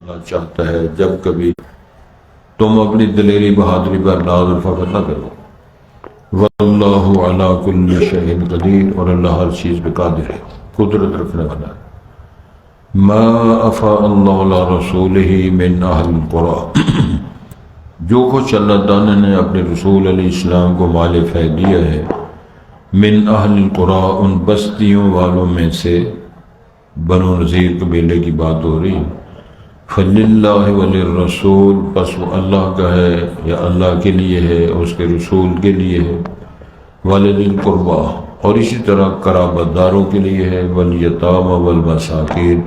اللہ چاہتا ہے جب کبھی تم اپنی دلیری بہادری پر ناز و فخر نہ کرو۔ واللہ علی کل شیء قدیر، اور اللہ ہر چیز پہ قادر ہے، قدرت رکھنے والا ہے۔ ما افاء اللہ علی رسولہ من اہل القری، جو کچھ اللہ تعالیٰ نے اپنے رسول علیہ السلام کو مال فیض دیا ہے، من اہل القری، ان بستیوں والوں میں سے، بنو نذیر قبیلے کی بات ہو رہی، فللہ وللرسول، پس وہ اللہ کا ہے یا اللہ کے لیے ہے، اس کے رسول کے لیے ہے، ولذی القربیٰ، اور اسی طرح قرابت داروں کے لیے ہے، والیتامى والمساکین،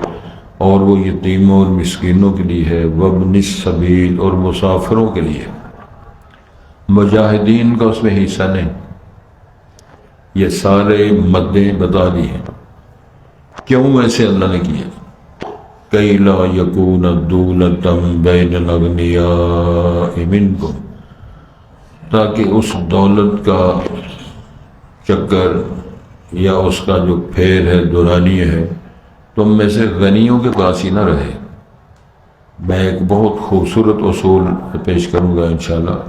اور وہ یتیموں اور مسکینوں کے لیے ہے، وابن السبیل، اور مسافروں کے لیے۔ مجاہدین کا اس میں حصہ نہیں، یہ سارے مدیں بتا دی ہیں۔ کیوں ایسے اللہ نے کیا؟ کئی لا یکون دولۃ بین الاغنیاء منکم، تاکہ اس دولت کا چکر یا اس کا جو پھیر ہے، دورانی ہے، تم میں سے غنیوں کے پاس ہی نہ رہے۔ میں ایک بہت خوبصورت اصول پیش کروں گا انشاءاللہ۔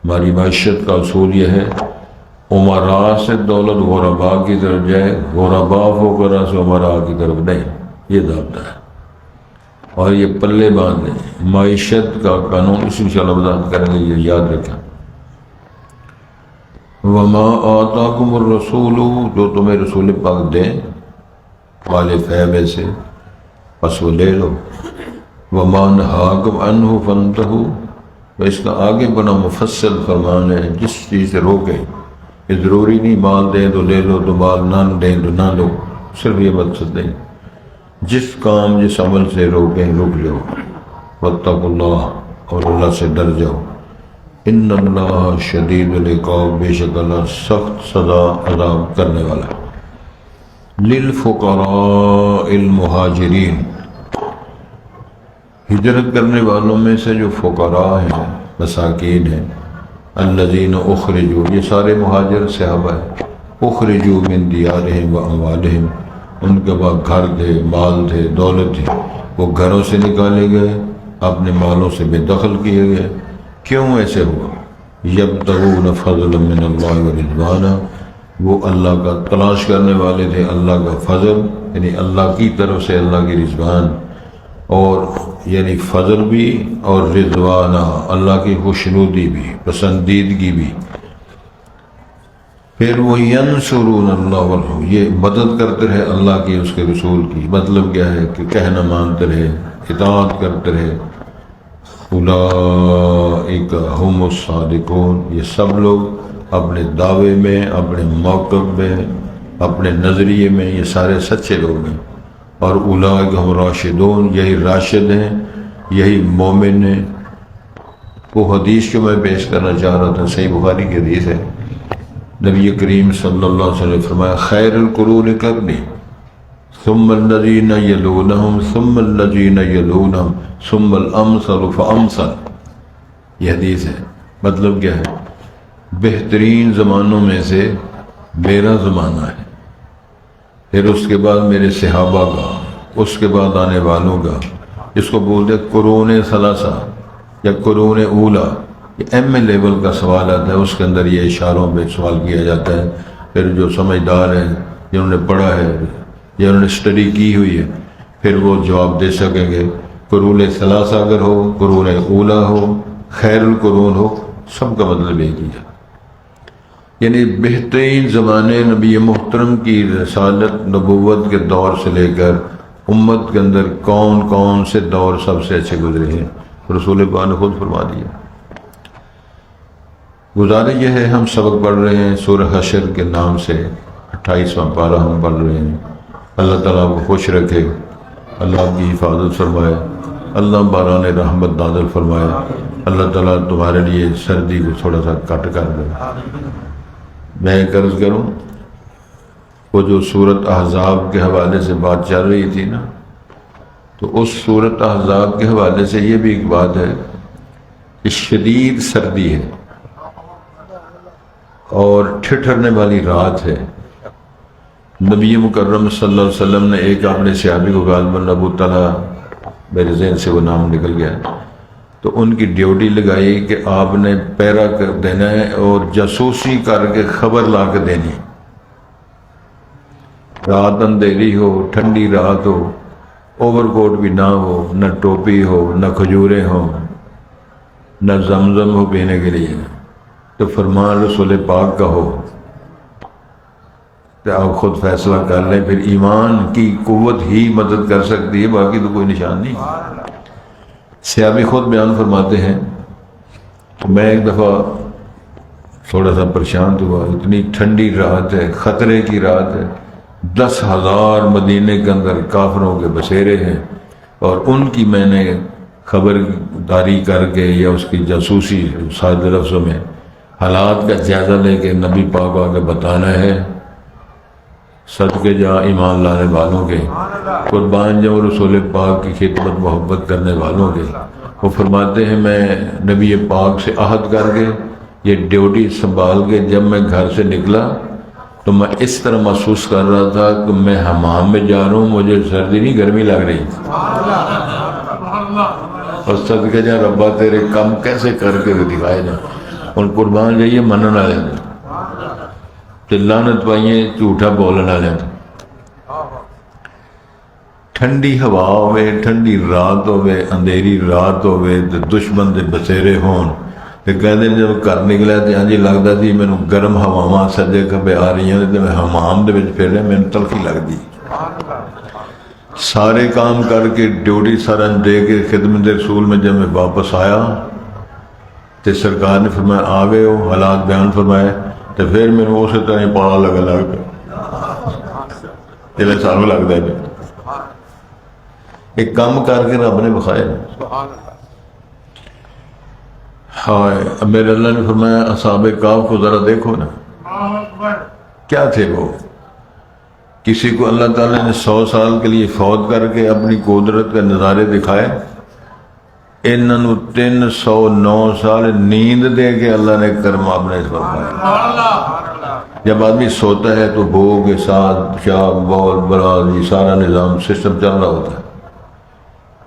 ہماری معیشت کا اصول یہ ہے، امراء سے دولت غرباء کی طرف جائے، غرباء فقراء سے امراء کی طرف نہیں، یہ ضابطہ ہے۔ اور یہ پلے باندھ لیں، معیشت کا قانون اس انشاءاللہ وضاحت کریں گے، یہ یاد رکھیں۔ وما آتاکم الرسول، جو تمہیں رسول پاک دیں والے فیبے سے، پس وہ لے لو۔ وما نہاکم عنہ فانتہوا، تو اس کا آگے بنا مفصل فرمان ہے، جس چیز سے روکے، یہ ضروری نہیں مال دیں تو لے لو، تو مال نہ دیں تو نہ لو، صرف یہ مقصد نہیں، جس کام جس عمل سے روکیں رک جاؤ۔ واتقوا اللہ، اور اللہ سے ڈر جاؤ۔ ان اللہ شدید العقاب، بے شک اللہ سخت سزا عذاب کرنے والا ہے۔ للفقراء المہاجرین، ہجرت کرنے والوں میں سے جو فقراء ہیں، مساکین ہیں، الذین اخرجوا، یہ سارے مہاجر صحابہ ہیں، اخرجوا من دیارہم و اموالہم، ان کے بعد گھر تھے، مال تھے، دولت تھی، وہ گھروں سے نکالے گئے، اپنے مالوں سے بے دخل کیے گئے۔ کیوں ایسے ہوا؟ یبتغون فضلا من اللہ ورضوانا، وہ اللہ کا تلاش کرنے والے تھے، اللہ کا فضل، یعنی اللہ کی طرف سے اللہ کی رضوان، اور یعنی فضل بھی اور رضوانہ، اللہ کی خوشنودی بھی، پسندیدگی بھی۔ پھر وہ ینصرون اللہ والرسول، یہ مدد کرتے رہے اللہ کی، اس کے رسول کی۔ مطلب کیا ہے کہ کہنا مانتے رہے، اطاعت کرتے رہے۔ اولئک هم الصادقون، یہ سب لوگ اپنے دعوے میں، اپنے موقف میں، اپنے نظریے میں یہ سارے سچے لوگ ہیں۔ اور اولئک هم راشدون، یہی راشد ہیں، یہی مومن ہیں۔ وہ حدیث جو میں پیش کرنا چاہ رہا تھا، صحیح بخاری کی حدیث ہے، نبی کریم صلی اللہ علیہ وسلم نے فرمایا، خیر القرون قرنی ثم الذین یلونہم ثم الذین یلونہم ثم الامثل فامثل، یہ حدیث ہے۔ مطلب کیا ہے؟ بہترین زمانوں میں سے میرا زمانہ ہے، پھر اس کے بعد میرے صحابہ کا، اس کے بعد آنے والوں کا، جس کو بولتے قرون ثلاثہ یا قرون اولا۔ یہ ایم اے لیول کا سوال آتا ہے، اس کے اندر یہ اشاروں پہ سوال کیا جاتا ہے۔ پھر جو سمجھدار ہیں، جنہوں نے پڑھا ہے، جنہوں نے اسٹڈی کی ہوئی ہے، پھر وہ جواب دے سکیں گے۔ قرون ثلاثہ اگر ہو، قرون اولا ہو، خیر القرون ہو، سب کا مطلب ایک ہی ہے، یعنی بہترین زمانے نبی محترم کی رسالت نبوت کے دور سے لے کر امت کے اندر کون کون سے دور سب سے اچھے گزرے ہیں، رسول پاک نے خود فرما دیا۔ گزارش یہ ہے، ہم سبق پڑھ رہے ہیں سورہ حشر کے نام سے، 28واں پارہ ہم پڑھ رہے ہیں۔ اللہ تعالیٰ کو خوش رکھے، اللہ آپ کی حفاظت فرمائے، اللہ باران رحمت نازل فرمائے، اللہ تعالیٰ تمہارے لیے سردی کو تھوڑا سا کٹ کر دے۔ میں عرض کروں، وہ جو سورۃ احزاب کے حوالے سے بات چل رہی تھی نا، تو اس سورۃ احزاب کے حوالے سے یہ بھی ایک بات ہے کہ شدید سردی ہے اور ٹھٹھرنے والی رات ہے۔ نبی مکرم صلی اللہ علیہ وسلم نے ایک اپنے صحابی کو غالباً ابو طلحہ میرے ذہن سے وہ نام نکل گیا. تو ان کی ڈیوٹی لگائی کہ آپ نے پیرا کر دینا ہے اور جاسوسی کر کے خبر لا کے دینی. رات اندھیری ہو، ٹھنڈی رات ہو، اوور کوٹ بھی نہ ہو، نہ ٹوپی ہو، نہ کھجوریں ہوں، نہ زمزم ہو پینے کے لیے، تو فرمان رسول پاک کا ہو تو آپ خود فیصلہ کر لیں. پھر ایمان کی قوت ہی مدد کر سکتی ہے، باقی تو کوئی نشان نہیں. صحابی خود بیان فرماتے ہیں کہ میں ایک دفعہ تھوڑا سا پریشان ہوا، اتنی ٹھنڈی رات ہے، خطرے کی رات ہے، 10,000 مدینے کے اندر کافروں کے بسیرے ہیں، اور ان کی میں نے خبرداری کر کے یا اس کی جاسوسی سادہ لفظوں میں حالات کا جائزہ لے کے نبی پاک آگے بتانا ہے. صدقے جا ایمان لانے والوں کے، قربان جاؤں رسول پاک کی خدمت محبت کرنے والوں کے. وہ فرماتے ہیں میں نبی پاک سے عہد کر کے یہ ڈیوٹی سنبھال کے جب میں گھر سے نکلا تو میں اس طرح محسوس کر رہا تھا کہ میں حمام میں جا رہا ہوں، مجھے سردی نہیں گرمی لگ رہی. اور صدقے جا ربا تیرے کم کیسے کر کے دکھائے جائیں. اور قربان جائیے منن والے تے لعنت پائیے جھوٹا بولنے والے. ٹھنڈی ہوا ہوئے، ٹھنڈی رات ہوئے، اندھیری رات ہوئے تے دشمن دے بسیرے ہون تے کہندے جب گھر نکلا تے ہاں جی لگدا سی مینوں گرم ہواواں سجے کھبے آ رہی ہیں تے میں حمام دے وچ پھریا، مینوں تلخی لگدی. سارے کام کر کے ڈیوٹی سرن دے کے خدمت رسول میں جب میں واپس آیا تے سرکار نے فرمایا آ گئے ہو، حالات بیان فرمائے. تو پھر میں نے اسی طرح پالا لگا جی سانوں لگتا ہے ایک کام کر کے رب نے بخایا. ہائے میرے اللہ نے فرمایا اصحاب کہف کو ذرا دیکھو نا، کیا تھے وہ. کسی کو اللہ تعالیٰ نے 100 سال کے لیے فوت کر کے اپنی قدرت کے نظارے دکھائے. انہوں 309 سال نیند دے کے اللہ نے کرم اپنے اس فرمایا. جب آدمی سوتا ہے تو بھوک کے ساتھ پیشاب بول براد یہ سارا نظام سسٹم چل رہا ہوتا ہے.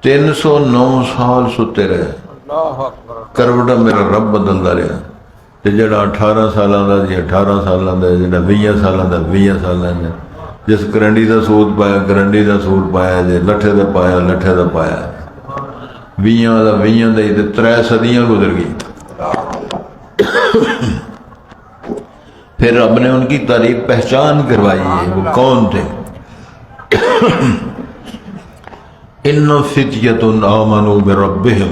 309 سال سوتے رہے، کروٹا میرا رب بدلتا رہا. تے جڑا 18 سالاں دا جی 18 سالاں دا، جڑا 20 سالاں دا 20 سالاں دا، جس کرنڈی دا سوٹ پایا کرنڈی دا سوٹ پایا، جی لٹھے دا پایا لٹھے دا پایا. 20 دا 20 دے 3 صدیاں گزر گئی. پھر رب نے ان کی تعریف پہچان کروائی ہے وہ کون تھے. ان فتیۃ آمنوا بربہم،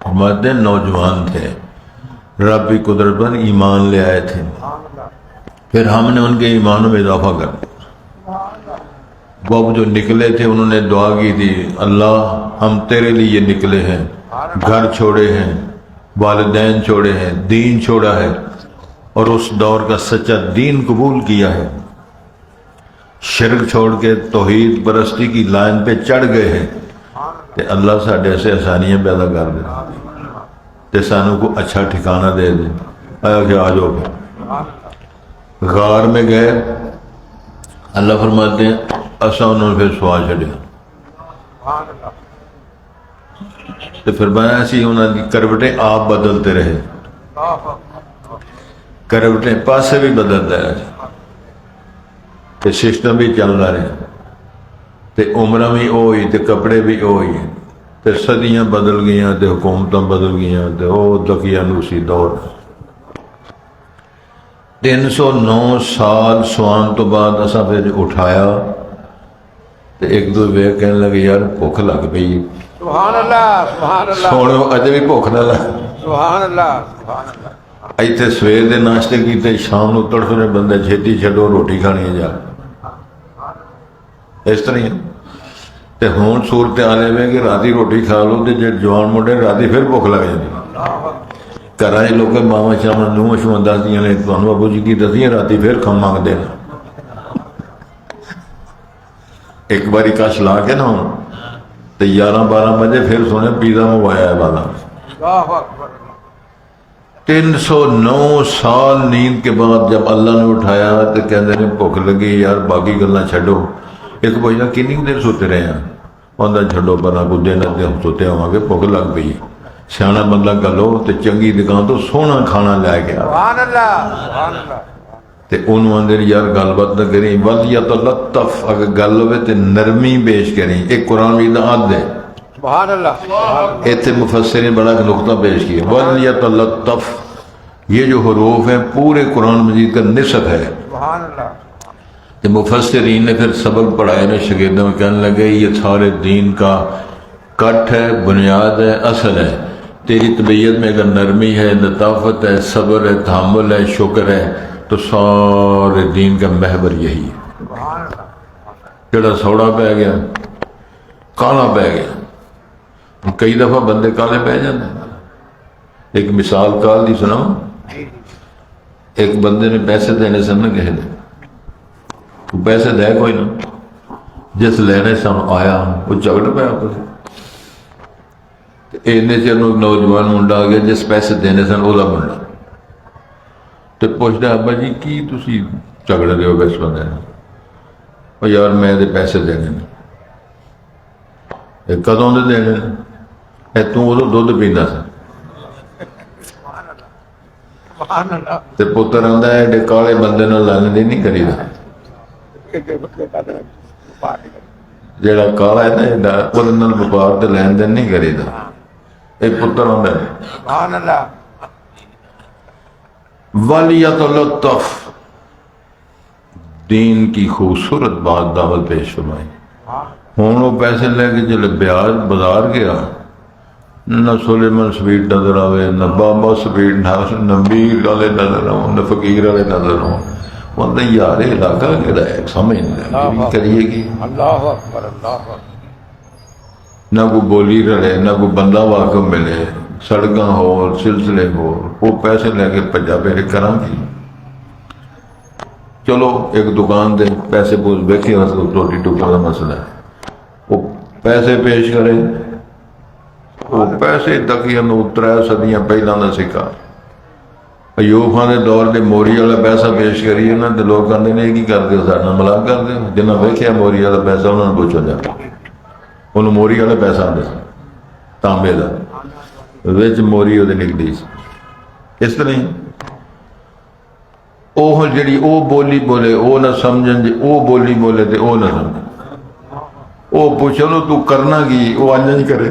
ہمارے نوجوان تھے، رب کی قدرت پر ایمان لے آئے تھے. پھر ہم نے ان کے ایمانوں میں اضافہ کر دیا. وہ جو نکلے تھے انہوں نے دعا کی تھی اللہ ہم تیرے لیے نکلے ہیں، گھر چھوڑے ہیں، والدین چھوڑے ہیں، دین چھوڑا ہے اور اس دور کا سچا دین قبول کیا ہے. شرک چھوڑ کے توحید پرستی کی لائن پہ چڑھ گئے ہیں کہ اللہ ساڈے ایسے آسانیاں پیدا کر دے تے سانوں کو اچھا ٹھکانہ دے دے. آیا کہ آ جاؤ. غار میں گئے، اللہ فرماتے ہیں اساں انہوں نے پھر سوا چھڑیا تو فرمایا اسی انہوں کی کروٹیں آپ بدلتے رہے، کروٹیں پاسے بھی بدلتے رہے تے سسٹم بھی چل رہا رہے تے عمرہ بھی ہوئی تے کپڑے بھی ہوئی تے صدیاں بدل گئیاں تے حکومتاں بدل گئیاں تے او دقیانوسی دور. 309 سال سوان تو بعد اساں پھر اٹھایا تے ایک دو ویکھ کہنے لگے یار بھوک لگ پئی. سبحان اللہ سبحان اللہ. سونے اجے بھی بھوک نہ لگ. سبحان اللہ سبحان اللہ. ایتھے سویر دے ناشتے کیتے شام نو تڑفنے بندے چھتی چھڈو روٹی کھانی ہے جا اس طرح تے ہون صورت حال ہے کہ راتی روٹی کھا لو تے جے جوان موڈے راتی پھر بھوک لگ جاتی. گھراں چ لوگ ماواں شاواں نوہاں شواں دسدیاں نے تانوں ابو جی کی دسیاں راتی پھر کھا منگدے نے. ایک باری کش لا کے نا تے 11-12 بجے پھر سونے پیزا منگوایا ہے والا. 309 سال نیند کے بعد جب اللہ نے اٹھایا تو کہتے ہیں بھوک لگی یار باقی گلاں چھڈو. ایک بھائی کنی دیر سوتے رہے ہیں آندا چھڈو پرا کو دن تے ہم سوتے ہوواں گے بھوک لگ پئی سیاح بندہ گلو تے چنگی دکان تو سونا کھانا لے کے آ سبحان اللہ سبحان اللہ تے انہوں آندے یار گل بات نہ کریں وَلْيَتَلَطَّفْ اگر گل ہوئے تے نرمی پیش کریں ایک قرآن بھی دعات دے سبحان اللہ ایتھے مفسر نے بڑا نقطہ پیش کیا وَلْيَتَلَطَّفْ یہ جو حروف ہیں پورے قرآن مجید کا نصف ہے سبحان اللہ کہ مفسرین نے پھر سبق پڑھائے نا شاگردوں میں کہنے لگے یہ سارے دین کا کٹ ہے بنیاد ہے اصل ہے تیری طبیعت میں اگر نرمی ہے لطافت ہے صبر ہے تحمل ہے شکر ہے تو سارے دین کا محور یہی ہے سبحان اللہ جڑا سوڑا پہ گیا کالا پہ گیا کئی دفعہ بندے کالے پہ جاتے ہیں ایک مثال کال دی سناؤں ایک بندے نے پیسے دینے سے نہ کہے دے تو پیسے دے کوئی نہ جس لینے سے آیا وہ جھگڑ پہ آپ سے اینے چیر نو نوجوان منڈا آ گیا جس پیسے دینے سن اولا منڈا تو پوچھتے ابا جی کی تسی جھگڑ رہے ہو بیس بندے اور یار میں دے پیسے دینے ایک کدوں دے دینے اے تو وہ دودھ پیندا سا سبحان اللہ تے پتر آندا ہے ایڈے کالے بندے نال لین دین نہیں کری دا جیڑا کالا ہے نا ایڈا وہ نال وپار تے لین دین نہیں کری دا ایک پتر آندا ہے سبحان اللہ وَلْيَتَلَطَّفْ دین کی خوبصورت بات دعوت پیش فرمائی ہوں وہ پیسے لے کے جلے بیاج بازار گیا نہ سلیمان سویٹ نظر آوے نہ بابا سویٹ نہ میر والے نظر آؤں نہ فقیر والے نظر آؤں بندہ یار علاقہ کہڑا ہے سمجھ نہیں کریے گی اللہ اکبر اللہ اکبر نہ کوئی بولی رلے نہ کوئی بندہ واقع ملے سڑکاں ہو سلسلے ہو وہ پیسے لے کے پجا پھیرے کراں گی چلو ایک دکان دے پیسے پوچھ بیٹھے روٹی ٹوکر کا مسئلہ ہے وہ پیسے پیش کرے وہ پیسے تقریباً 3 صدیاں پہلا نہ سکھا ایوب خان دے دور دے موری والا پیسہ پیش کریے نا تو لوگ کہتے ہیں یہ کی کرتے ہو سارے ملاق کرتے ہو جنہیں ویکھیا موری والا پیسہ انہوں نے پوچھو جا انہوں موری والا پیسہ آتا سا تانبے کا وچ موری وہ نکلی اس طرح وہ جڑی وہ بولی بولے وہ نہ سمجھن جی وہ بولی بولے تو وہ نہ سمجھ وہ پوچھو لو تو کرنا کی وہ انج نہیں کرے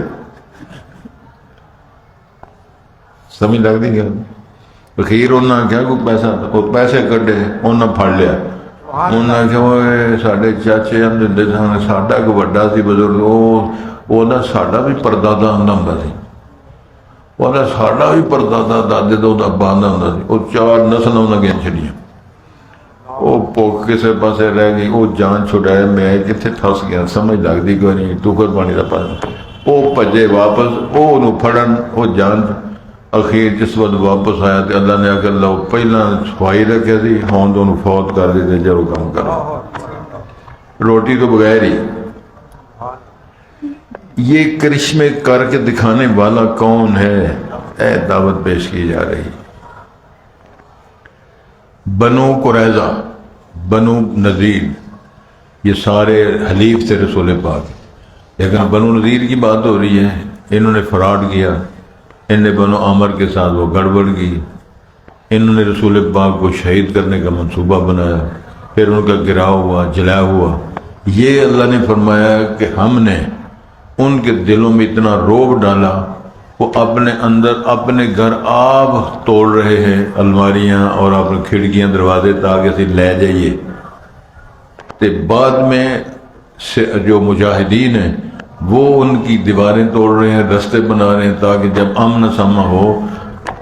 سمجھ لگتی گیا اخیر انہوں نے کیا کوئی پیسہ وہ پیسے کڈے انہیں پھڑ لیا انہوں نے کہا وہ ساڈے چاچے ہم دے سن ساڈا کوئی وڈا سی بزرگ وہ نہ ساڈا بھی پردادا آندا ہوندا سی وہ ساڈا بھی پردادا دادے تو ابا آندا ہوندا سی وہ 4 نسل انہیں گن چھڑیاں وہ پوک کسے پاسے رہ گئی وہ جان چھڑایا میں کتنے پھس گیا سمجھ لگتی کوئی نہیں ٹوکر پانی کا پاس وہ بھجے واپس وہ پھڑن وہ جان اخیر جس وقت واپس آیا تو اللہ نے آ کے اللہ پہلا چھپائی رکھے سی ہوں تو انہوں فوت کر دیتے جب کام کرو روٹی تو بغیر ہی یہ کرشمے کر کے دکھانے والا کون ہے اے دعوت پیش کی جا رہی بنو قریظہ بنو نذیر یہ سارے حلیف تھے رسول پاک لیکن بنو نذیر کی بات ہو رہی ہے انہوں نے فراڈ کیا ان نے بنو عامر کے ساتھ وہ گڑبڑ کی انہوں نے رسول پاک کو شہید کرنے کا منصوبہ بنایا پھر ان کا گراؤ ہوا جلا ہوا یہ اللہ نے فرمایا کہ ہم نے ان کے دلوں میں اتنا روب ڈالا وہ اپنے اندر اپنے گھر آپ توڑ رہے ہیں الماریاں اور اپنے کھڑکیاں دروازے تاکہ اسے لے جائیے تو بعد میں جو مجاہدین ہیں وہ ان کی دیواریں توڑ رہے ہیں رستے بنا رہے ہیں تاکہ جب امن سما ہو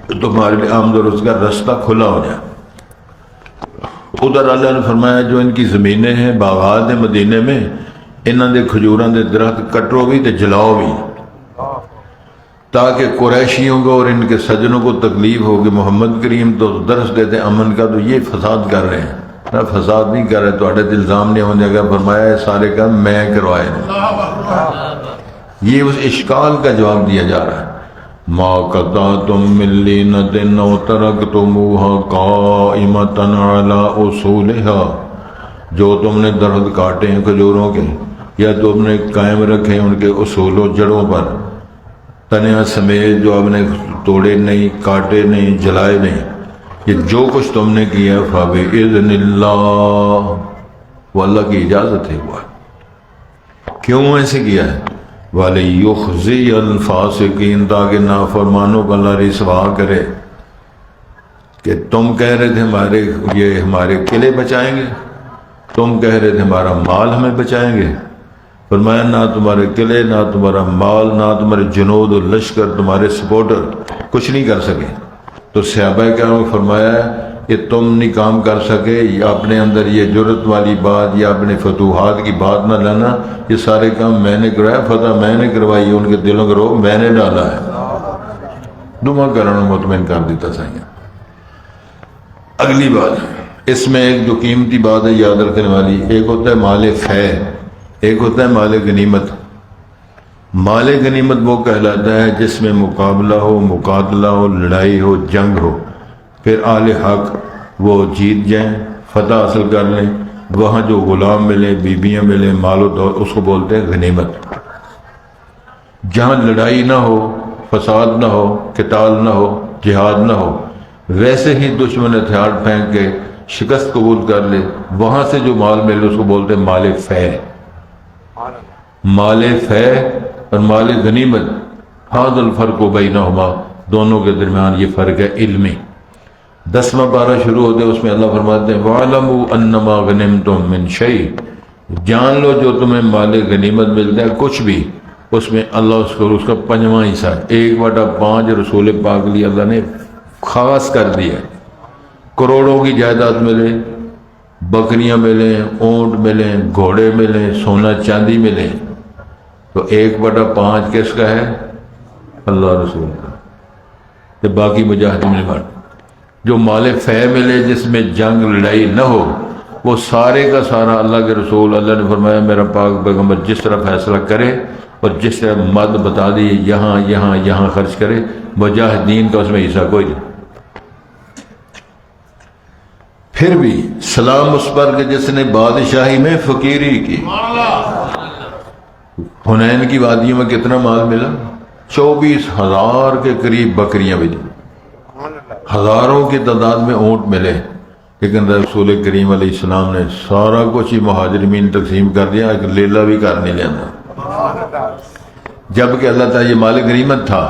تو تمہارے لیے آمد و رزق کا رستہ کھلا ہو جائے ادھر اللہ نے فرمایا جو ان کی زمینیں ہیں باغات ہیں مدینے میں انہوں نے کھجوراں دے درخت کٹو بھی تو جلاؤ بھی تاکہ قریشیوں کو اور ان کے سجنوں کو تکلیف ہو کہ محمد کریم تو درس دیتے امن کا تو یہ فساد کر رہے ہیں نہ فساد نہیں کر رہے تو الزام نہیں ہونے کا فرمایا سارے کام میں کروائے یہ اس اشکال کا جواب دیا جا رہا ہے ما قطعتم من لینۃ او ترکتموها قائمۃ علی اصولها جو تم نے درخت کاٹے ہیں کھجوروں کے یا تو ہم نے قائم رکھے ان کے اصول و جڑوں پر، تنیا سمیت جو ہم نے توڑے نہیں، کاٹے نہیں، جلائے نہیں، یہ جو کچھ تم نے کیا فَبِإِذْنِ اللَّهِ، وہ اللہ کی اجازت ہے ہوا۔ کیوں ایسے کیا ہے؟ وَلِيُخْزِيَ الْفَاسِقِينَ، تاکہ نافرمانوں کو اللہ رسوا کرے کہ تم کہہ رہے تھے یہ ہمارے قلعے بچائیں گے، تم کہہ رہے تھے ہمارا مال ہمیں بچائیں گے، فرمایا نہ تمہارے قلعے، نہ تمہارا مال، نہ تمہارے جنود و لشکر، تمہارے سپورٹر کچھ نہیں کر سکے۔ تو صحابہ کرام نے فرمایا کہ تم نہیں کام کر سکے، یا اپنے اندر یہ جرت والی بات یا اپنے فتوحات کی بات نہ لانا، یہ سارے کام میں نے کرایا، فتح میں نے کروائی، ان کے دلوں کا روب میں نے ڈالا ہے۔ دعا کرنا مطمئن کر دیتا سائیں۔ اگلی بات، اس میں ایک جو قیمتی بات ہے یاد رکھنے والی، ایک ہوتا ہے مال فے، ایک ہوتا ہے مال غنیمت۔ مال غنیمت وہ کہلاتا ہے جس میں مقابلہ ہو، مقاتلہ ہو، لڑائی ہو، جنگ ہو، پھر اہل حق وہ جیت جائیں، فتح حاصل کر لیں، وہاں جو غلام ملے، بیبیاں ملیں، مال و دولت، اس کو بولتے ہیں غنیمت۔ جہاں لڑائی نہ ہو، فساد نہ ہو، قتال نہ ہو، جہاد نہ ہو، ویسے ہی دشمن ہتھیار پھینک کے شکست قبول کر لے، وہاں سے جو مال ملے اس کو بولتے ہیں مال فے۔ مال فے اور مال غنیمت، ھذا الفرق بینہما، دونوں کے درمیان یہ فرق ہے علمی۔ 10واں پارہ شروع ہوتے ہیں، اس میں اللہ فرماتے ہیں وَاعْلَمُوا أَنَّمَا غَنِمْتُم مِّن شَيْءٍ، جان لو جو تمہیں مال غنیمت ملتا ہے کچھ بھی، اس میں اللہ اس کا 5واں حصہ ہے، 1/5 رسول پاک لیے اللہ نے خاص کر دیا۔ کروڑوں کی جائیداد ملے، بکریاں ملیں، اونٹ ملیں، گھوڑے ملیں، سونا چاندی ملے، تو 1/5 کس کا ہے؟ اللہ رسول کا۔ کہ باقی مجاہدین میں بات، جو مال فے ملے جس میں جنگ لڑائی نہ ہو، وہ سارے کا سارا اللہ کے رسول، اللہ نے فرمایا میرا پاک پیغمبر جس طرح فیصلہ کرے اور جس طرح مد بتا دی یہاں یہاں یہاں خرچ کرے، مجاہدین کا اس میں حصہ کوئی نہیں۔ پھر بھی سلام اس پر کہ جس نے بادشاہی میں فقیری کی۔ حنین کی وادیوں میں کتنا مال ملا؟ 24,000 کے قریب بکریاں ملی، ہزاروں کی تعداد میں اونٹ ملے، لیکن رسول کریم علیہ السلام نے سارا کچھ ہی مہاجرین تقسیم کر دیا، ایک لیلہ بھی کر نہیں لینا۔ جبکہ اللہ تعالیٰ یہ مال غنیمت تھا،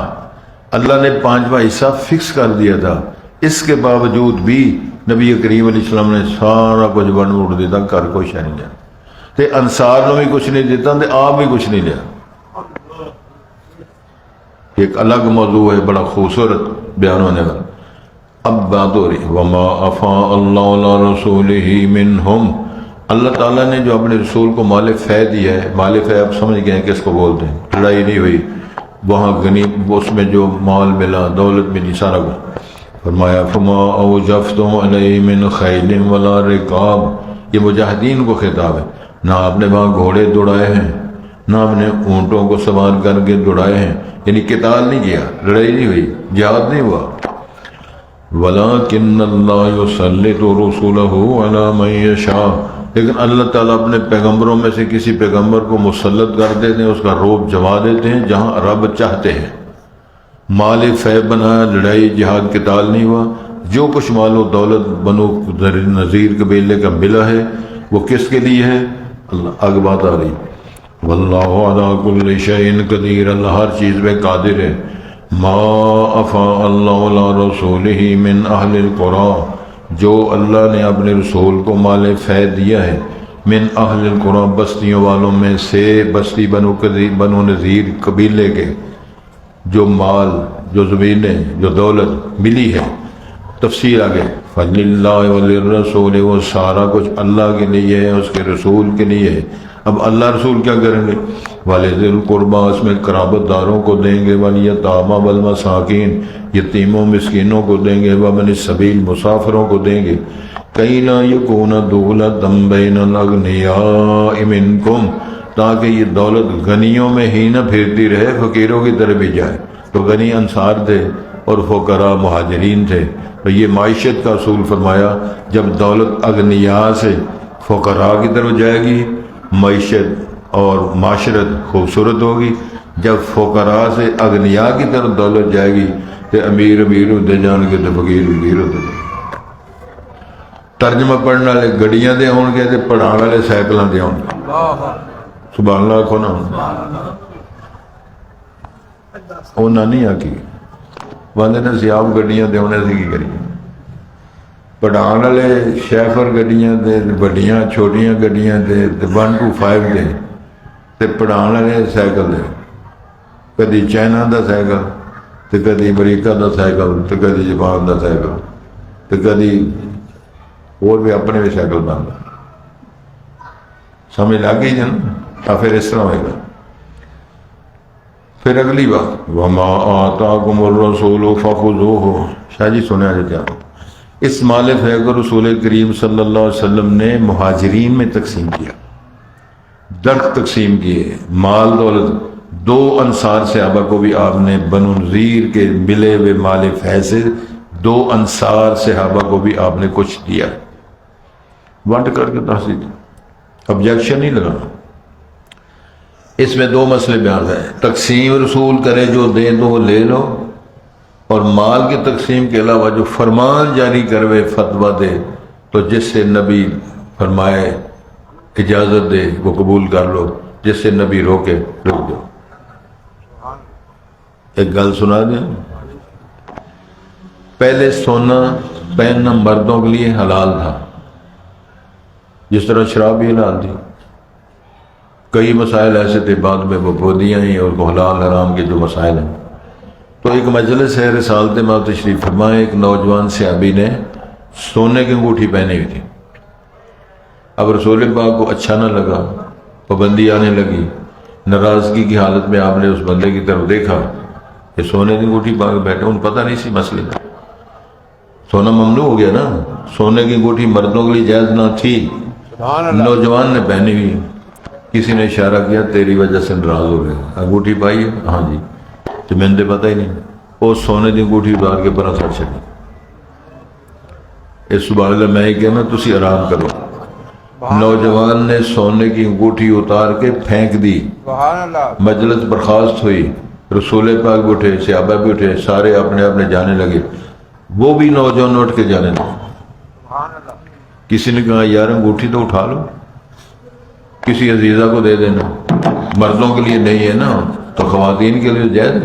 اللہ نے 5واں حصہ فکس کر دیا تھا، اس کے باوجود بھی نبی کریم علیہ السلام نے سارا کچھ بن اٹھ دیتا، کر کوئی شہ نہیں لیا، تے انصار نے بھی کچھ نہیں دیتا، تے آپ بھی کچھ نہیں لیا۔ ایک الگ موضوع ہے، بڑا خوبصورت بیان ہونے والا۔ اب بات ہو رہی وما افاء اللہ علی رسولہ منہم، اللہ تعالیٰ نے جو اپنے رسول کو مال فے دیا ہے، مال فے آپ سمجھ گئے ہیں کس کو بولتے ہیں، لڑائی نہیں ہوئی، وہاں غنیمت، اس میں جو مال ملا، دولت ملی، سارا کچھ، فرمایا فما اوجفتم علیہ من خیل ولا رکاب، یہ مجاہدین کو خطاب ہے، نہ آپ نے وہاں گھوڑے دوڑائے ہیں، نہ آپ نے اونٹوں کو سوار کر کے دوڑائے ہیں، یعنی قتال نہیں کیا، لڑائی نہیں ہوئی، جہاد نہیں ہوا۔ وَلَكِنَّ اللَّهَ يُسَلِّطُ رُسُلَهُ عَلَى مَن يَشَاءُ، لیکن اللہ تعالیٰ اپنے پیغمبروں میں سے کسی پیغمبر کو مسلط کر دیتے ہیں، اس کا روب جما دیتے ہیں جہاں رب چاہتے ہیں۔ مال فے بنایا، لڑائی جہاد قتال نہیں ہوا، جو کچھ مال و دولت بنو نذیر قبیلے کا ملا ہے وہ کس کے لیے ہے؟ اللہ۔ آگے بات آ رہی واللہ علی کل شیء قدیر، اللہ ہر چیز میں قادر ہے۔ ما افاء اللہ علی رسولہ من اہل القری، جو اللہ نے اپنے رسول کو مال فے دیا ہے، من اہل القری، بستیوں والوں میں سے، بستی بنو نذیر قبیلے کے، جو مال، جو زمینیں، جو دولت ملی ہے، تفسیر آگے فَلِلَّهِ وَلِلرَّسُولِ، وہ سارا کچھ اللہ کے لیے ہے، اس کے رسول کے لیے ہے۔ اب اللہ رسول کیا کریں گے؟ وَلِذِي الْقُرْبَىٰ، اس میں قرابت داروں کو دیں گے، وَالْيَتَامَىٰ وَالْمَسَاكِينِ، یتیموں مسکینوں کو دیں گے، وَابْنِ السَّبِيلِ، مسافروں کو دیں گے، كَيْ لَا يَكُونَ دُولَةً بَيْنَ الْأَغْنِيَاءِ مِنكُمْ، تاکہ یہ دولت غنیوں میں ہی نہ پھرتی رہے، فقیروں کی طرف بھی جائے۔ تو غنی انصار تھے اور فقراء مہاجرین تھے، تو یہ معیشت کا اصول فرمایا، جب دولت اغنیاء سے فقراء کی طرف جائے گی، معیشت اور معاشرت خوبصورت ہوگی. جب فقراء سے اغنیاء کی طرف دولت جائے گی تو امیر امیر ہوتے جان گے تو فقیر فقیر ہوتے جان گے. ترجمہ پڑھنے والے گڈیاں دے ہون گے تو پڑھان والے سائیکلاں دے ہون گے. سبحان اللہ آکھو نا. انہاں نہیں آکی وہاں نے سی آپ گڈیاں دے ہونے سے کی کریے. پڑھان والے شیفر گڈیاں دے بڑیاں چھوٹیاں گڈیاں دے 1 to 5 دے تے پڑھان والے سائیکل دے. کدی چائنا دا سائیکل تے کدی امریکہ دا سائیکل تے کدی جاپان دا سائیکل تے کدی اور بھی اپنے بھی سائیکل بنتا. سمجھ لگ گئی جن. پھر اس طرح ہوئے گا. پھر اگلی بات وما آتاکم الرسول فخذوہ. شاہ جی سنیا جاتے ہیں اس مال فیض رسول کریم صلی اللہ علیہ وسلم نے مہاجرین میں تقسیم کیا. درخت تقسیم کیے مال دولت. 2 انصار صحابہ کو بھی آپ نے بنو نذیر کے ملے ہوئے مال فیض سے 2 انصار صحابہ کو بھی آپ نے کچھ دیا. ونٹ کر کے تحصیل آبجیکشن نہیں لگانا. اس میں 2 مسئلے بیان ہیں. تقسیم رسول کرے جو دے دو لے لو, اور مال کی تقسیم کے علاوہ جو فرمان جاری کروے فتویٰ دے تو جس سے نبی فرمائے اجازت دے وہ قبول کر لو, جس سے نبی روکے رک دو. ایک گل سنا دیں. پہلے سونا پہننا مردوں کے لیے حلال تھا جس طرح شراب بھی حلال تھی. کئی مسائل ایسے تھے بعد میں وہ بودیاں ہی اور حلال حرام کے جو مسائل ہیں. تو ایک مجلس ہے رسالت میں تشریف فرمائے. ایک نوجوان صحابی نے سونے کی انگوٹھی پہنی ہوئی تھی. اب رسول پاک کو اچھا نہ لگا, پابندی آنے لگی. ناراضگی کی حالت میں آپ نے اس بندے کی طرف دیکھا کہ سونے کی انگوٹھی پا کے بیٹھے. انہیں پتہ نہیں سی مسئلے کا. سونا ممنوع ہو گیا نا. سونے کی انگوٹھی مردوں کے لیے جائز نہ تھی. نوجوان نے پہنی ہوئی. کسی نے اشارہ کیا تیری وجہ سے ناراض ہو گئے. انگوٹھی پائی ہے؟ ہاں جی. تو میں نے پتہ ہی نہیں. وہ سونے کی انگوٹھی اتار کے پرا سٹ چلی. اس سبحان اللہ میں ہی کہنا تسی آرام کرو. نوجوان نے سونے کی انگوٹھی اتار کے پھینک دی. مجلس برخاست ہوئی. رسول پاک بھی اٹھے, صحابہ بھی اٹھے, سارے اپنے اپنے جانے لگے. وہ بھی نوجوان اٹھ کے جانے لگے. کسی نے کہا یار انگوٹھی تو اٹھا لو, کسی عزیزہ کو دے دینا. مردوں کے لیے نہیں ہے نا تو خواتین کے لیے جائز.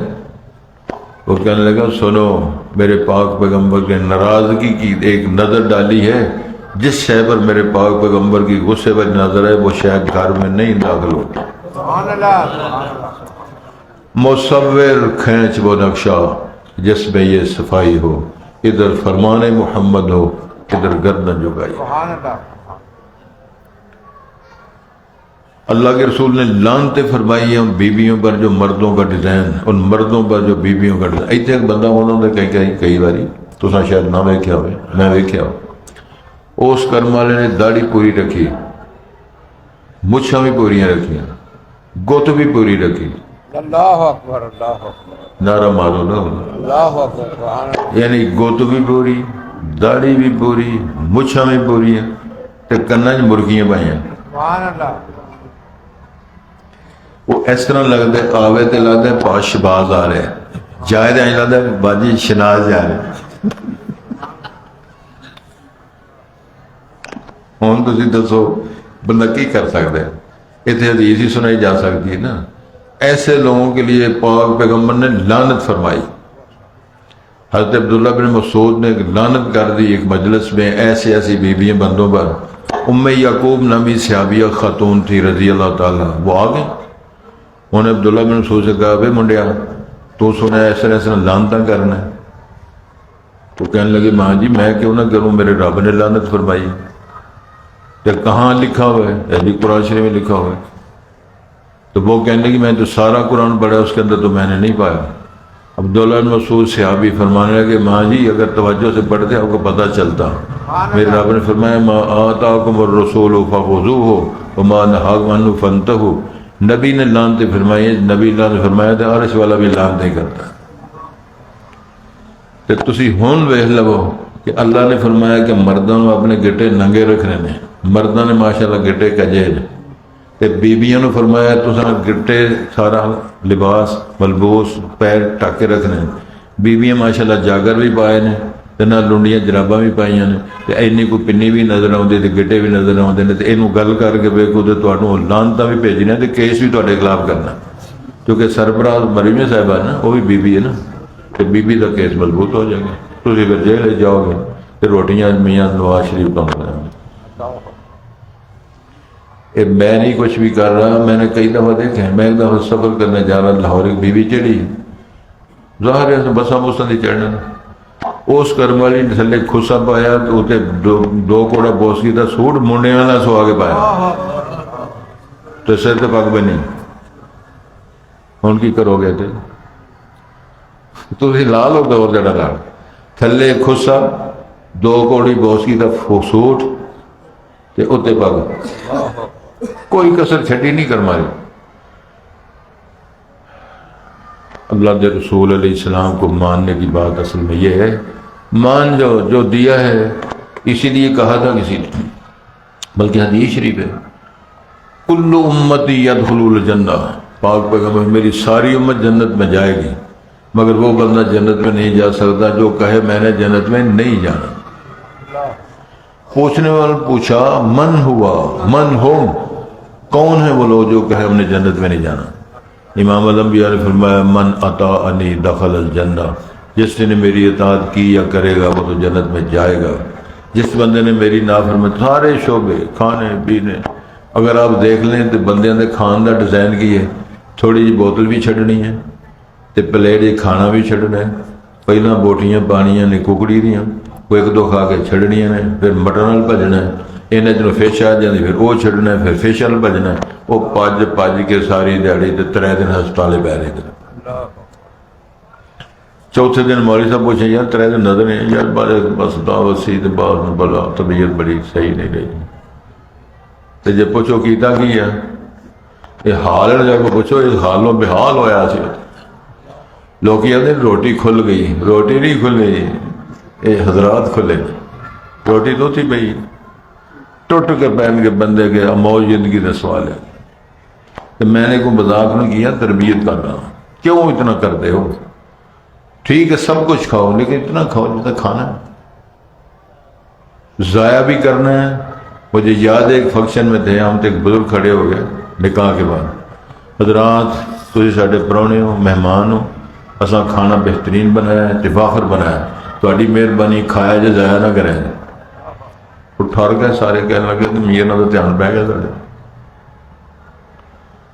وہ کہنے لگا سنو, میرے پاک پیغمبر کے ناراضگی کی ایک نظر ڈالی ہے. جس شے پر میرے پاک پیغمبر کی غصے پر نظر ہے وہ شاید گھر میں نہیں داخل ہوتی. مصور کھینچ وہ نقشہ جس میں یہ صفائی ہو, ادھر فرمان محمد ہو ادھر گردن جھکائی. اللہ کے رسول نے لعنتیں فرمائی ہیں ان بیویوں پر جو مردوں کا ڈیزائن, ان مردوں پر جو بیویوں کا ڈیزائن. ایتھے ایک بندہ انہوں نے کئی باری تو شاید نہ ویکھیا ہوئے, میں ویکھیا ہو. اس کرم والے نے داڑھی پوری رکھی, مچھاں بھی پوریاں رکھیاں, گت بھی پوری رکھی. اللہ اکبر اللہ اکبر نعرہ مارو نا. اللہ اکبر. یعنی گت بھی پوری, داڑھی بھی پوری, مچھاں بھی پوری ہیں تے کناں چ مرغیاں پائیاں. سبحان اللہ. وہ اس طرح لگتا ہے آوے تے لگتا ہے پاش باز آ رہے, جائے تے لگتا ہے باجی شناز جا رہے. ہوں تسی دسو بندہ کی کر سکتا ہے؟ اتنے حدیث ہی سنائی جا سکتی ہے نا. ایسے لوگوں کے لیے پاک پیغمبر نے لعنت فرمائی. حضرت عبداللہ بن مسعود نے لعنت کر دی ایک مجلس میں ایسی ایسی بیویاں بندوں پر. ام یعقوب نامی صحابیہ خاتون تھی رضی اللہ تعالیٰ, وہ آ گئے. انہوں نے عبداللہ بن مسعود سے کہا بھائی منڈیا تو سنا ایسا ایسا لعنتاں کرنا ہے. تو کہنے لگے ماں جی میں کیوں نہ کروں, میرے رب نے لعنت فرمائی. کہ کہاں لکھا ہوا ہے؟ ابھی قرآن شریف میں لکھا ہوا ہے. تو وہ کہنے لگی میں تو سارا قرآن پڑھا اس کے اندر تو میں نے نہیں پایا. عبداللہ بن مسعود صحابی فرمانے لگے ماں جی اگر توجہ سے پڑھتے آپ کو پتہ چلتا. میرے رب نے فرمایا ما آتاکم الرسول فخذوہ وما نہاکم عنہ فانتہوا. نبی نے لعنتیں فرمائی ہیں. نبی اللہ نے فرمایا تھا عرش والا بھی لعنتیں کرتا. کہ تسی ہون ویکھ لو کہ اللہ نے فرمایا کہ مردوں نے اپنے گٹے ننگے رکھنے نے. مردوں نے ماشاءاللہ گٹے کجے نے, تے بیبیاں نو فرمایا تساں گٹے سارا لباس ملبوس پیر ٹک کے رکھنے. بیبیاں ماشاءاللہ جاگر بھی پائے نے تے نال لنڈیاں جراباں بھی پائیاں نے تے اینی کوئی پنی بھی نظر آؤندی تے گٹے بھی نظر آؤندے نے تے اینو گل کر کے ویکھو تے تہاڈوں لعنتاں بھی بھیجنے تے کیس بھی تہاڈے خلاف کرنا کیونکہ سربراہ مریم صاحبہ نا وہ بھی بیوی ہے نا تے بیوی دا کیس مضبوط ہو جائے گا. تسی پھر جیل جاؤ گے تے روٹیاں میاں نواز شریف تو یہ میں نہیں کچھ بھی کر رہا. میں نے کئی دفعہ دیکھا میں ایک دفعہ سفر کرنے جا رہا لاہور ایک بیوی چڑھی ظاہر ہے بساں بساں دی چڑھنا اس کرم والی نے تھلے کھسا پایا تو اتنے دو کوڑا بوس کی تھا سوٹ منڈے والا سو آگے پایا تو سر تے پگ بنی ہوں کی کرو گے تو لال ہوگا اور جڑا لال تھلے کھسا دو کوڑی بوس کی تھا سوٹ تے اتنے پگ کوئی کسر چھٹی نہیں کر ماری. اللہ کے رسول علیہ السلام کو ماننے کی بات اصل میں یہ ہے مان جو دیا ہے. اسی لیے کہا تھا کسی نے بلکہ حدیث شریف ہے کل امتی یدخلون الجنہ پاک پیغمبر میری ساری امت جنت میں جائے گی مگر وہ بندہ جنت میں نہیں جا سکتا جو کہے میں نے جنت میں نہیں جانا. پوچھنے والا پوچھا من ہوا من ہم کون ہے وہ لوگ جو کہے ہم نے جنت میں نہیں جانا. امام الانبیاء نے فرمایا من اطاعنی دخل الجنہ جس نے میری اطاعت کی یا کرے گا وہ تو جنت میں جائے گا. جس بندے نے میری نافرمانی سارے شعبے کھانے پینے اگر آپ دیکھ لیں تو بندیاں دے کھان دا ڈیزائن کی ہے تھوڑی جی بوتل بھی چھڈنی ہے تے پلیٹ کھانا بھی چھڈنا ہے. پہلا بوٹیاں پانیاں نے ککڑی دیاں وہ ایک دو کھا کے چھڈنیاں نے پھر مٹن نال بھجنا ہے انہیں جنوں فش آ جاندی پھر وہ چھڈنا ہے پھر فش نال بھجنا ہے وہ پج کے ساری دیہڑی تے 3 دن ہسپتالے پہ رہے. چوتھے دن مولوی صاحب پوچھے یار 3 دن نظر نہیں یار بس دعوت سی تے بعد میں بلا طبیعت بڑی صحیح نہیں رہی تے جے پوچھو کیتا کی ہے یہ حال ہے جب پوچھو اس حالوں بحال ہویا سی لوگ کہتے ہیں روٹی کھل گئی روٹی نہیں کھلی یہ حضرات کھلے روٹی تو تھی بھئی ٹوٹ کے پہن کے بندے کے موج زندگی کا سوال ہے کہ میں نے کوئی مذاق نہیں کیا تربیت کر رہا کیوں اتنا کرتے ہو ٹھیک ہے سب کچھ کھاؤ لیکن اتنا کھاؤ جتنا کھانا ہے ضائع بھی کرنا ہے. مجھے یاد ہے ایک فنکشن میں تھے ہم تو ایک بزرگ کھڑے ہو گئے نکاح کے بعد حضرات تسی ساڈے پرانے ہو مہمان ہو اساں کھانا بہترین بنایا ہے فاخر بنایا تہاڈی مہربانی کھایا جے ضائع نہ کریں. ٹھر گئے سارے کہنے لگے میرے نال دھیان پہ گیا سارے.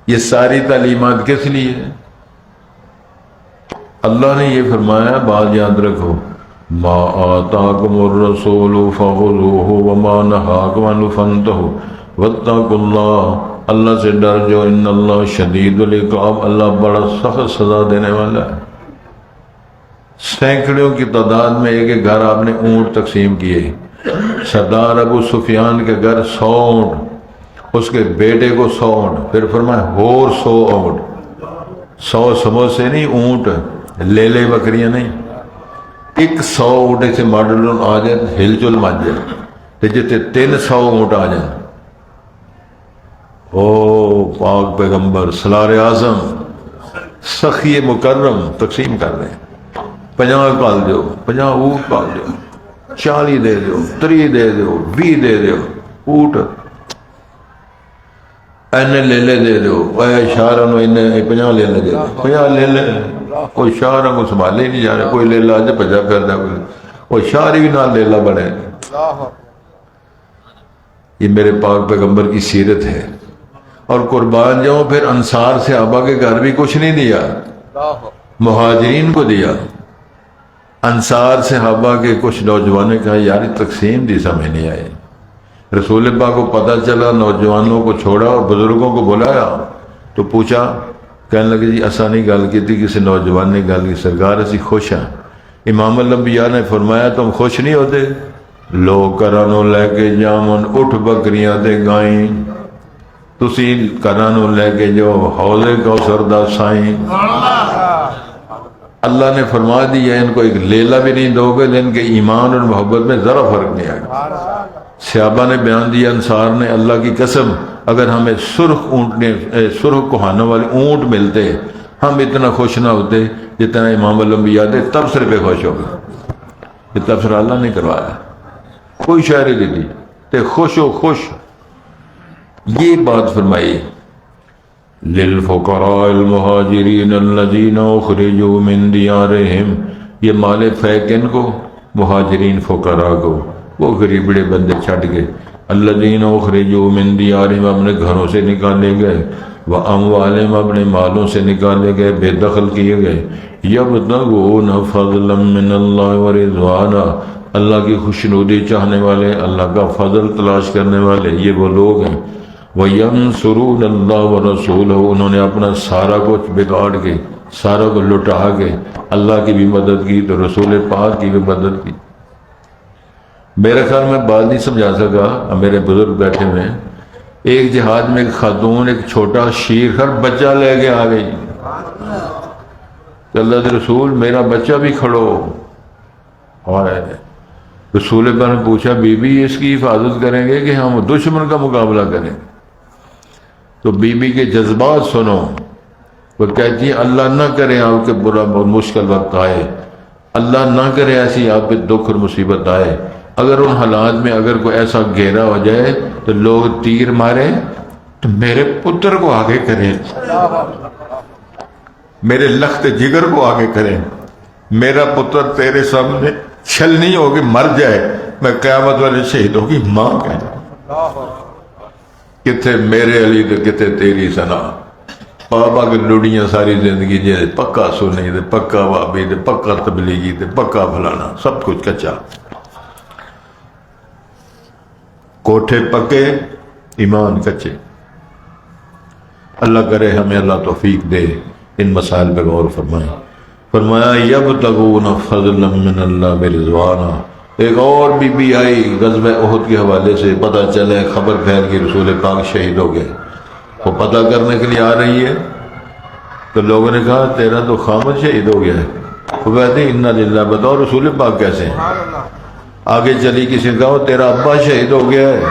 یہ ساری تعلیمات کس لیے اللہ نے یہ فرمایا بات یاد رکھو ما آتاکم الرسول فخذوہ وما نہاکم عنہ فانتہوا واتقوا اللہ اللہ سے ڈر جو ان اللہ شدید العقاب اللہ بڑا سخت سزا دینے والا ہے. سینکڑوں کی تعداد میں ایک گھر آپ نے اونٹ تقسیم کیے سردار ابو سفیان کے گھر 100 اونٹ اس کے بیٹے کو 100 اونٹ پھر فرمایا اور 100 اونٹ 100 سموسے نہیں اونٹ لے لے بکریاں نہیں ایک 100 اونٹ سے ماڈل آ جائیں ہل چل مچ جائے جتنے 300 اونٹ آ جائیں او پاک پیغمبر سلار اعظم سخی مکرم تقسیم کر رہے ہیں 50 پال دیو 50 اونٹ پال دیو 40 دے دیو 30 دے دیو 20 دے دیو اونٹ اینے لے لے دے دیو اے شاہراں نو اینے 50 لے لے دے 50 لے لے کوئی شاہراں کو سنبھالے نہیں جا رہے کوئی لے لا جے بھجا پھردا کوئی شاہری بھی نال لے لا بنے. یہ میرے پاک پیغمبر کی سیرت ہے اور قربان جاؤں پھر انصار صحابہ کے گھر بھی کچھ نہیں دیا مہاجرین کو دیا. انصار صحابہ کے کچھ نوجوانوں نے کہا یار تقسیم دی سمجھ نہیں آئے. رسول پاک کو پتہ چلا نوجوانوں کو چھوڑا اور بزرگوں کو بلایا تو پوچھا کہنے لگے جی آسانی گل کی تھی کسی نوجوان نے گل کی سرکار اسی خوش ہیں. امام الانبیاء نے فرمایا تم خوش نہیں ہوتے لوگ کرانوں لے کے جامن اٹھ بکریاں تے گائیں تسی کرانوں لے کے جو حوض کوثر دا سائیں اللہ نے فرما دیا ان کو ایک لیلہ بھی نہیں دو گے لیکن کے ایمان اور محبت میں ذرا فرق نہیں آئے. صحابہ نے بیان دیا انصار نے اللہ کی قسم اگر ہمیں سرخ کوہانوں والے اونٹ ملتے ہم اتنا خوش نہ ہوتے جتنا امام الانبیاء دے تبصرے پہ خوش ہو گئے. یہ تبصرہ اللہ نے کروایا, کوئی شاعری دے دی تے خوش ہو خوش. یہ بات فرمائی للفقراء المہاجرین الذین اخرجوا من دیارہم, یہ مال فے کن کو؟ مہاجرین فقراء کو, وہ غریبڑے بندے چھٹ گئے. الذین اخرجوا من دیارہم, اپنے گھروں سے نکالے گئے. واموالہم, اپنے مالوں سے نکالے گئے, بے دخل کیے گئے. یبتغون فضلا من اللہ ورضوانا, اللہ کی خوشنودی چاہنے والے, اللہ کا فضل تلاش کرنے والے, یہ وہ لوگ ہیں. وَيَنْصُرُونَ اللَّهَ وَرَسُولَهُ, انہوں نے اپنا سارا کچھ بگاڑ کے, سارا کو لٹا کے اللہ کی بھی مدد کی تو رسول پاک کی بھی مدد کی. میرے خیال میں بات نہیں سمجھا سکا, میرے بزرگ بیٹھے ہوئے ہیں. ایک جہاد میں ایک خاتون ایک چھوٹا شیر خر بچہ لے کے آ گئی کہ اللہ کے رسول میرا بچہ بھی کھڑو. اور رسول پاک نے پوچھا بی بی اس کی حفاظت کریں گے کہ ہم دشمن کا مقابلہ کریں؟ تو بی بی کے جذبات سنو. وہ کہتی ہے اللہ نہ کرے آپ کے برا مشکل وقت آئے, اللہ نہ کرے ایسی آپ پہ دکھ اور مصیبت آئے. اگر ان حالات میں اگر کوئی ایسا گھیرا ہو جائے تو لوگ تیر مارے تو میرے پتر کو آگے کریں, میرے لخت جگر کو آگے کریں. میرا پتر تیرے سامنے چھلنی ہوگی مر جائے, میں قیامت والے شہید ہوگی ماں کہیں کتے میرے علی تو کتے تیری سنا. بابا کی لڑیاں ساری زندگی جی پکا سنی تے پکا وابی تے پکا تبلیغی تے پکا فلانا, سب کچھ کچا. کوٹھے پکے ایمان کچے. اللہ کرے ہمیں اللہ توفیق دے ان مسائل پہ غور فرمائیں. فرمایا یبتغون فضلا من اللہ برضوانا. ایک اور بی بی آئی غزوہ احد کے حوالے سے, پتہ چلے خبر پھیل کے رسول پاک شہید ہو گئے. وہ پتہ کرنے کے لیے آ رہی ہے تو لوگوں نے کہا تیرا تو خامد شہید ہو گیا ہے. وہ کہتے ہیں انا للہ, بتاؤ رسول پاک کیسے ہیں؟ آگے چلی کسی نے کہا تیرا ابا شہید ہو گیا ہے.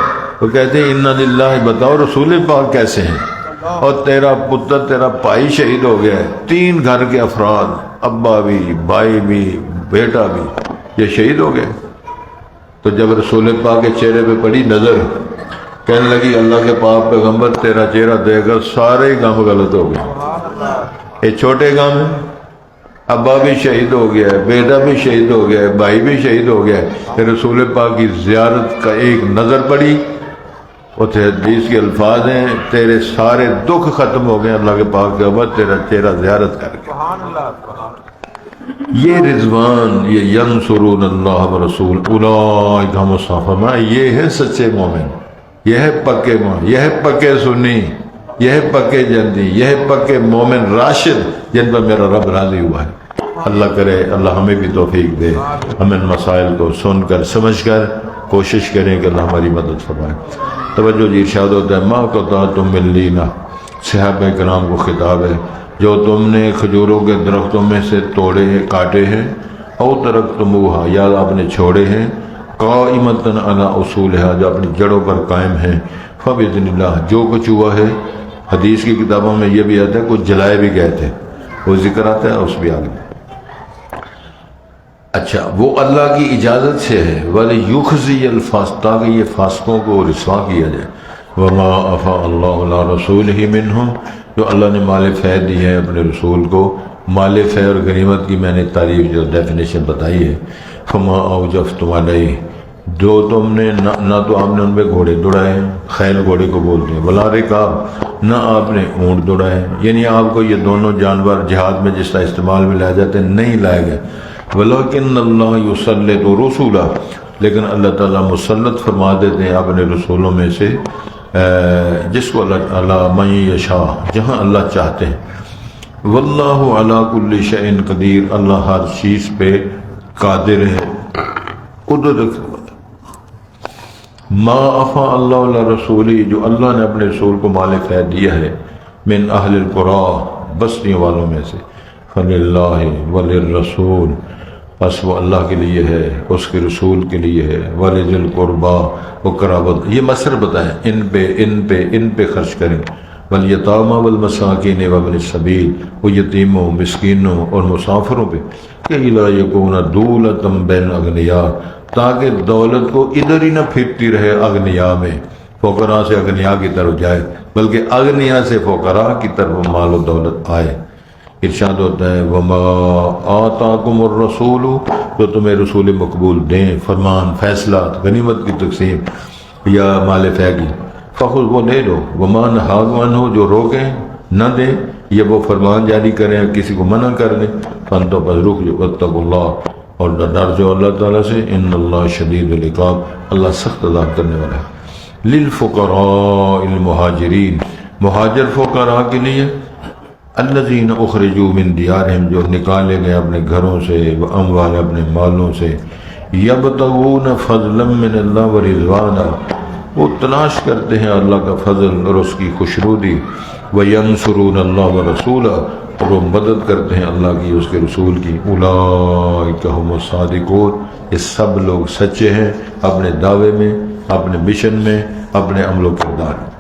وہ کہتے ہیں انا للہ, بتاؤ رسول پاک کیسے ہیں؟ اور تیرا پتر تیرا بھائی شہید ہو گیا ہے. 3 گھر کے افراد, ابا بھی بھائی بھی بیٹا بھی, یہ شہید ہو گئے. تو جب رسول پاک کے چہرے پہ پڑی نظر, کہنے لگی اللہ کے پاک پیغمبر تیرا چہرہ دیکھ کر سارے غم غلط ہو گئے. یہ چھوٹے غم ہیں, ابا بھی شہید ہو گیا ہے, بیٹا بھی شہید ہو گیا ہے, بھائی بھی شہید ہو گیا ہے. کہ رسول پاک کی زیارت کا ایک نظر پڑی, اتنے حدیث کے الفاظ ہیں تیرے سارے دکھ ختم ہو گئے اللہ کے پاک کے بعد تیرا چہرہ زیارت کر کے. یہ رضوان, یہ ینصرون اللہ ورسول اولئک هم الصالحون, یہ ہے سچے مومن, یہ ہے پکے مومن, یہ ہے پکے سنی, یہ ہے پکے جنتی, یہ ہے پکے مومن راشد جن پر میرا رب راضی ہوا ہے. اللہ کرے اللہ ہمیں بھی توفیق دے, ہم ان مسائل کو سن کر سمجھ کر کوشش کریں کہ اللہ ہماری مدد فرمائے. توجہ جی, ارشاد ہوتا ہے ما قطعتم من لینا, صحابہ کرام کو خطاب ہے, جو تم نے کھجوروں کے درختوں میں سے توڑے ہیں, کاٹے ہیں, او ترکتموہا, یا آپ نے چھوڑے ہیں, قائمتن علی اصولہا, جو اپنی جڑوں پر قائم ہیں, فباذن اللہ, جو کچھ ہوا ہے. حدیث کی کتابوں میں یہ بھی آتا ہے کچھ جلائے بھی گئے تھے, وہ ذکر آتا ہے اس بھی آگے. اچھا, وہ اللہ کی اجازت سے ہے. وَلِيُخْزِيَ الْفَاسِقِينَ, تاکہ یہ فاسقوں کو رسوا کیا جائے. وَمَا أَفَاءَ اللَّهُ عَلَىٰ رَسُولِهِ مِنْهُمْ, جو اللہ نے مال فے دی ہے اپنے رسول کو. مال فے اور غنیمت کی میں نے تعریف جو ڈیفینیشن بتائی ہے. فَمَا أَوْجَفْتُمْ عَلَيْهِ, جو تم نے نہ تو آپ نے ان پہ گھوڑے دوڑائے, خیل گھوڑے کو بولتے ہیں, ولا رکاب, نہ آپ نے اونٹ دوڑائے, یعنی آپ کو یہ دونوں جانور جہاد میں جس طرح استعمال میں لائے جاتے ہیں نہیں لائے گئے. ولیکن اللہ یسلط رسولہ, لیکن اللہ تعالیٰ مسلط فرما دیتے ہیں اپنے رسولوں میں سے جس کو اللہ من یشاء, جہاں اللہ چاہتے ہیں. واللہ علی کل شیء قدیر, اللہ ہر چیز پہ قادر ہے, قدرت. ما افا اللہ علی رسولی, جو اللہ نے اپنے رسول کو مال فے دیا ہے, من اہل القری, بستیوں والوں میں سے. فللہ وللرسول, بس وہ اللہ کے لیے ہے، اس کے رسول کے لیے ہے، وَلِذِي الْقُرْبَى و قرابت، یہ مصر بتائیں، ان پہ خرچ کریں، وَالْيَتَامَى وَالْمَسَاكِينِ وَابْنِ السَّبِيلِ، وہ یتیموں، مسکینوں اور مسافروں پہ، کہ لَا يَكُونَ دُولَةً بَيْنَ الْأَغْنِيَاءِ، تاکہ دولت کو ادھر ہی نہ پھرتی رہے اغنیاء میں، فقراء سے اغنیاء کی طرف جائے، بلکہ اغنیاء سے فقراء کی طرف مال و دولت آئے۔ ارشاد ہوتا ہے وَمَا آتَاكُمُ الرَّسُولُ، جو تمہیں رسول مقبول دیں، فرمان، فیصلات، غنیمت کی تقسیم یا مال فے کی، فخذ وہ لے لو، وَمَا نَهَاكُمْ عَنْهُ، جو روکیں نہ دیں یا وہ فرمان جاری کریں کسی کو منع کر دیں، فَانْتَوْ پس رک جو، وَاتَّقُوا اللَّهَ، اور ڈر جو اللہ تعالیٰ سے، ان اللہ شدید العقاب، اللہ سخت عذاب کرنے والا ہے۔ لِلْفُقَرَاءِ الْمُهَاجِرِينَ، مہاجر فقراء کے لیے، الذین اخرجوا من دیارہم، جو نکالے گئے اپنے گھروں سے، واموال، اپنے مالوں سے، یبتغون فضلا من اللہ ورضوانا، وہ تلاش کرتے ہیں اللہ کا فضل اور اس کی خوشنودی، وینصرون اللہ ورسولہ، اور وہ مدد کرتے ہیں اللہ کی، اس کے رسول کی، اولئک هم الصادقون، یہ سب لوگ سچے ہیں اپنے دعوے میں، اپنے مشن میں، اپنے عمل و کردار میں۔